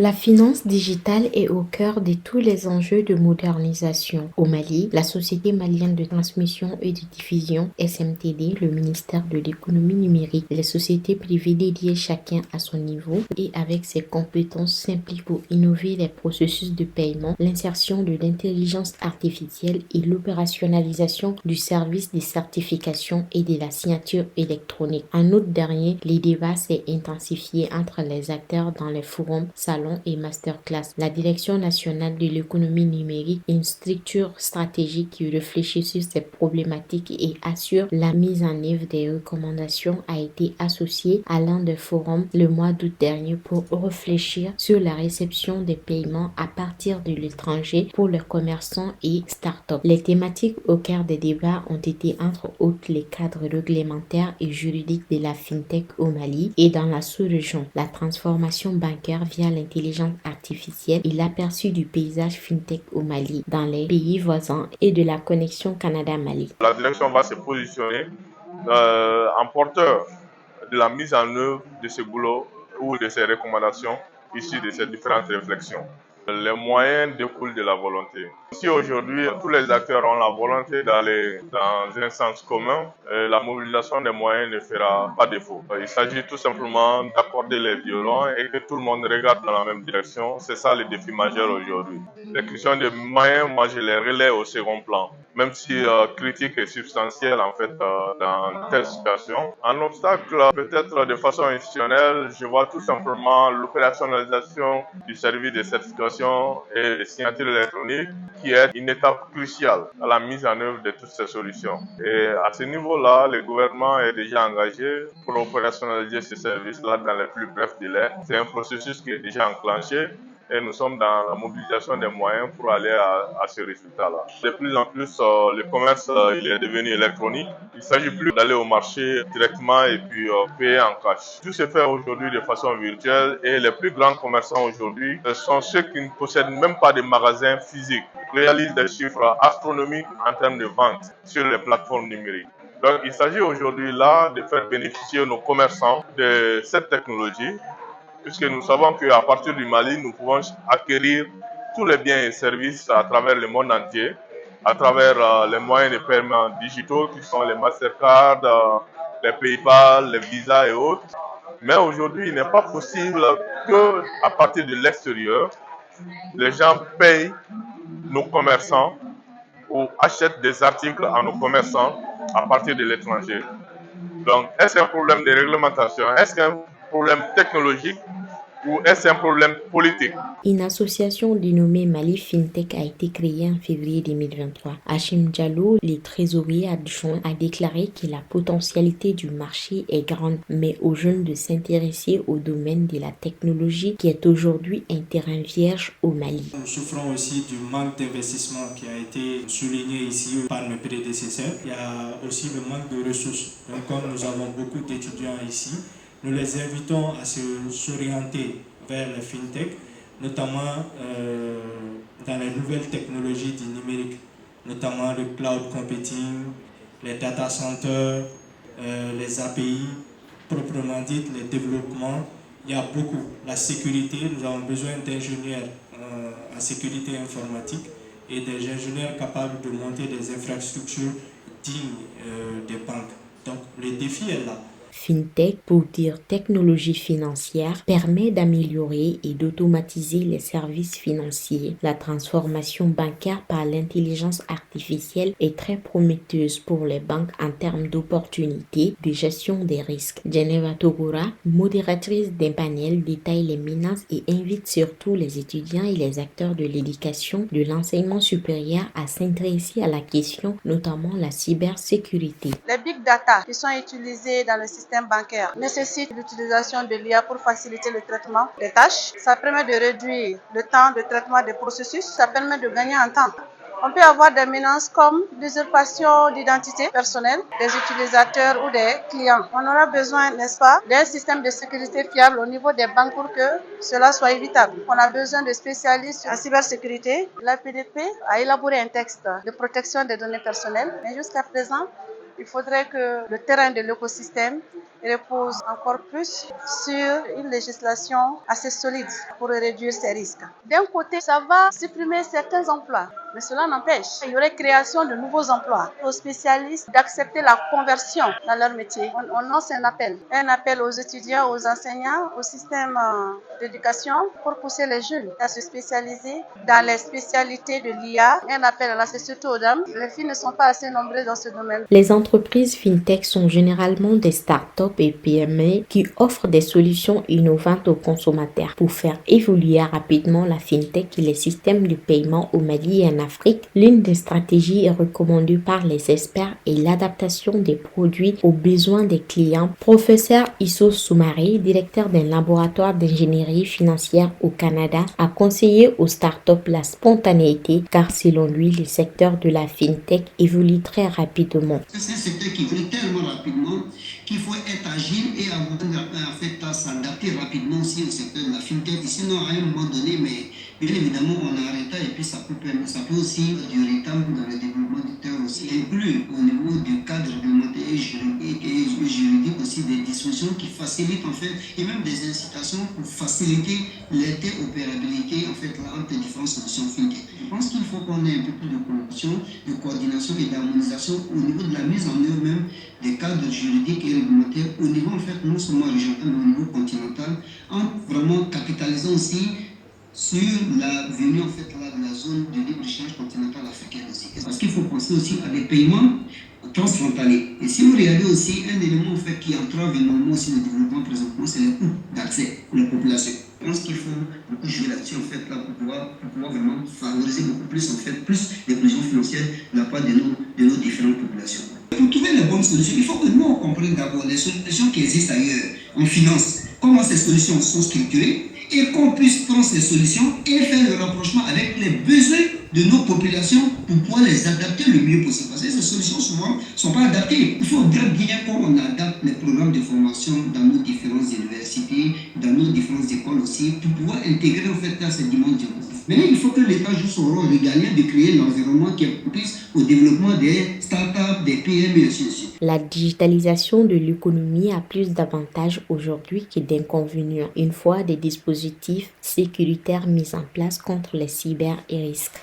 La finance digitale est au cœur de tous les enjeux de modernisation. Au Mali, la Société malienne de transmission et de diffusion, SMTD, le ministère de l'économie numérique, les sociétés privées dédiées chacun à son niveau et avec ses compétences s'impliquent pour innover les processus de paiement, l'insertion de l'intelligence artificielle et l'opérationnalisation du service des certifications et de la signature électronique. En août dernier, les débats s'est intensifié entre les acteurs dans les forums, salons et masterclass. La Direction nationale de l'économie numérique, une structure stratégique qui réfléchit sur ces problématiques et assure la mise en œuvre des recommandations, a été associée à l'un des forums le mois d'août dernier pour réfléchir sur la réception des paiements à partir de l'étranger pour les commerçants et start-up. Les thématiques au cœur des débats ont été entre autres les cadres réglementaires et juridiques de la FinTech au Mali et dans la sous-région, la transformation bancaire via l'intelligence artificielle et l'aperçu du paysage FinTech au Mali, dans les pays voisins et de la connexion Canada-Mali. La direction va se positionner en porteur de la mise en œuvre de ce boulot ou de ces recommandations issues de ces différentes réflexions. Les moyens découlent de la volonté. Si aujourd'hui tous les acteurs ont la volonté d'aller dans un sens commun, la mobilisation des moyens ne fera pas défaut. Il s'agit tout simplement d'accorder les violons et que tout le monde regarde dans la même direction. C'est ça le défi majeur aujourd'hui. Les questions de moyens, moi je les relais au second plan. Même si critique est substantielle en fait dans telle situation. Un obstacle peut-être de façon institutionnelle, je vois tout simplement l'opérationnalisation du service de certification et de signature électronique qui est une étape cruciale à la mise en œuvre de toutes ces solutions. Et à ce niveau-là, le gouvernement est déjà engagé pour opérationnaliser ce service-là dans les plus brefs délais. C'est un processus qui est déjà enclenché. Et nous sommes dans la mobilisation des moyens pour aller à ce résultat-là. De plus en plus, le commerce il est devenu électronique. Il ne s'agit plus d'aller au marché directement et puis payer en cash. Tout se fait aujourd'hui de façon virtuelle et les plus grands commerçants aujourd'hui sont ceux qui ne possèdent même pas de magasins physiques. Ils réalisent des chiffres astronomiques en termes de vente sur les plateformes numériques. Donc il s'agit aujourd'hui là de faire bénéficier nos commerçants de cette technologie, puisque nous savons qu'à partir du Mali, nous pouvons acquérir tous les biens et services à travers le monde entier, à travers les moyens de paiement digitaux qui sont les Mastercard, les PayPal, les Visa et autres. Mais aujourd'hui, il n'est pas possible qu'à partir de l'extérieur, les gens payent nos commerçants ou achètent des articles à nos commerçants à partir de l'étranger. Donc, est-ce un problème de réglementation? Est-ce un problème technologique ou est-ce un problème politique? Une association dénommée Mali FinTech a été créée en février 2023. Hachim Diallo, le trésorier adjoint, a déclaré que la potentialité du marché est grande, mais aux jeunes de s'intéresser au domaine de la technologie qui est aujourd'hui un terrain vierge au Mali. Nous souffrons aussi du manque d'investissement qui a été souligné ici par mes prédécesseurs. Il y a aussi le manque de ressources. Donc, comme nous avons beaucoup d'étudiants ici, nous les invitons à s'orienter vers la FinTech, notamment dans les nouvelles technologies du numérique, notamment le cloud computing, les data centers, les API, proprement dit, les développements. Il y a beaucoup. La sécurité, nous avons besoin d'ingénieurs en sécurité informatique et des ingénieurs capables de monter des infrastructures dignes des banques. Donc le défi est là. FinTech, pour dire technologie financière, permet d'améliorer et d'automatiser les services financiers. La transformation bancaire par l'intelligence artificielle est très prometteuse pour les banques en termes d'opportunités de gestion des risques. Geneva Togora, modératrice d'un panel, détaille les menaces et invite surtout les étudiants et les acteurs de l'éducation, de l'enseignement supérieur à s'intéresser à la question, notamment la cybersécurité. Les big data qui sont utilisés dans le système bancaire nécessite l'utilisation de l'IA pour faciliter le traitement des tâches. Ça permet de réduire le temps de traitement des processus. Ça permet de gagner en temps. On peut avoir des menaces comme l'usurpation d'identité personnelle des utilisateurs ou des clients. On aura besoin, n'est-ce pas, d'un système de sécurité fiable au niveau des banques pour que cela soit évitable. On a besoin de spécialistes en cybersécurité. La PDP a élaboré un texte de protection des données personnelles, mais jusqu'à présent, il faudrait que le terrain de l'écosystème repose encore plus sur une législation assez solide pour réduire ces risques. D'un côté, ça va supprimer certains emplois, mais cela n'empêche, il y aurait création de nouveaux emplois aux spécialistes d'accepter la conversion dans leur métier. On lance un appel aux étudiants, aux enseignants, au système d'éducation pour pousser les jeunes à se spécialiser dans les spécialités de l'IA. Un appel à la société aux dames. Les filles ne sont pas assez nombreuses dans ce domaine. Les entreprises fintech sont généralement des startups et PME qui offrent des solutions innovantes aux consommateurs pour faire évoluer rapidement la fintech et les systèmes de paiement au Mali et en Afrique. L'une des stratégies recommandée par les experts est l'adaptation des produits aux besoins des clients. Professeur Isso Soumaré, directeur d'un laboratoire d'ingénierie financière au Canada, a conseillé aux startups la spontanéité car selon lui, le secteur de la fintech évolue très rapidement. C'est un secteur qui évolue tellement rapidement qu'il faut être agile et avoir s'adapter rapidement aussi au secteur de la fintech. Sinon, à un moment donné, mais bien évidemment, on arrête et puis ça peut aussi du retard dans le développement du terrain aussi. Inclus au niveau du cadre réglementaire et juridique aussi des dispositions qui facilitent en fait et même des incitations pour faciliter l'interopérabilité en fait entre les différentes solutions fintech. Je pense qu'il faut qu'on ait un peu plus de coordination et d'harmonisation au niveau de la mise en œuvre même des cadres juridiques et réglementaires au niveau en fait non seulement régional mais au niveau continental, en vraiment capitalisant aussi sur la venue en fait là, de la zone de libre-échange continentale africaine aussi. Parce qu'il faut penser aussi à des paiements transfrontaliers. Et si vous regardez aussi un élément en fait, qui entrave énormément aussi le développement présentement, c'est les coûts d'accès pour la population. Je pense qu'il faut beaucoup jouer là-dessus en fait, là, pour pouvoir vraiment favoriser beaucoup plus, en fait, plus d'inclusion financière de la part de nos différentes populations. Pour trouver les bonnes solutions, il faut que nous on comprenne d'abord les solutions qui existent ailleurs en finance, comment ces solutions sont structurées et qu'on puisse prendre ces solutions et faire le rapprochement avec les besoins de nos populations pour pouvoir les adapter le mieux possible. Parce que ces solutions souvent ne sont pas adaptées. Il faut bien qu'on adapte les programmes de formation dans nos différentes universités, dans nos différentes écoles aussi, pour pouvoir intégrer en fait dans ces dimensions. Mais il faut que l'État joue son rôle régalien de créer l'environnement qui est propice au développement des startups, des PME et ainsi de suite. La digitalisation de l'économie a plus d'avantages aujourd'hui que d'inconvénients, une fois des dispositifs sécuritaires mis en place contre les cyber et risques.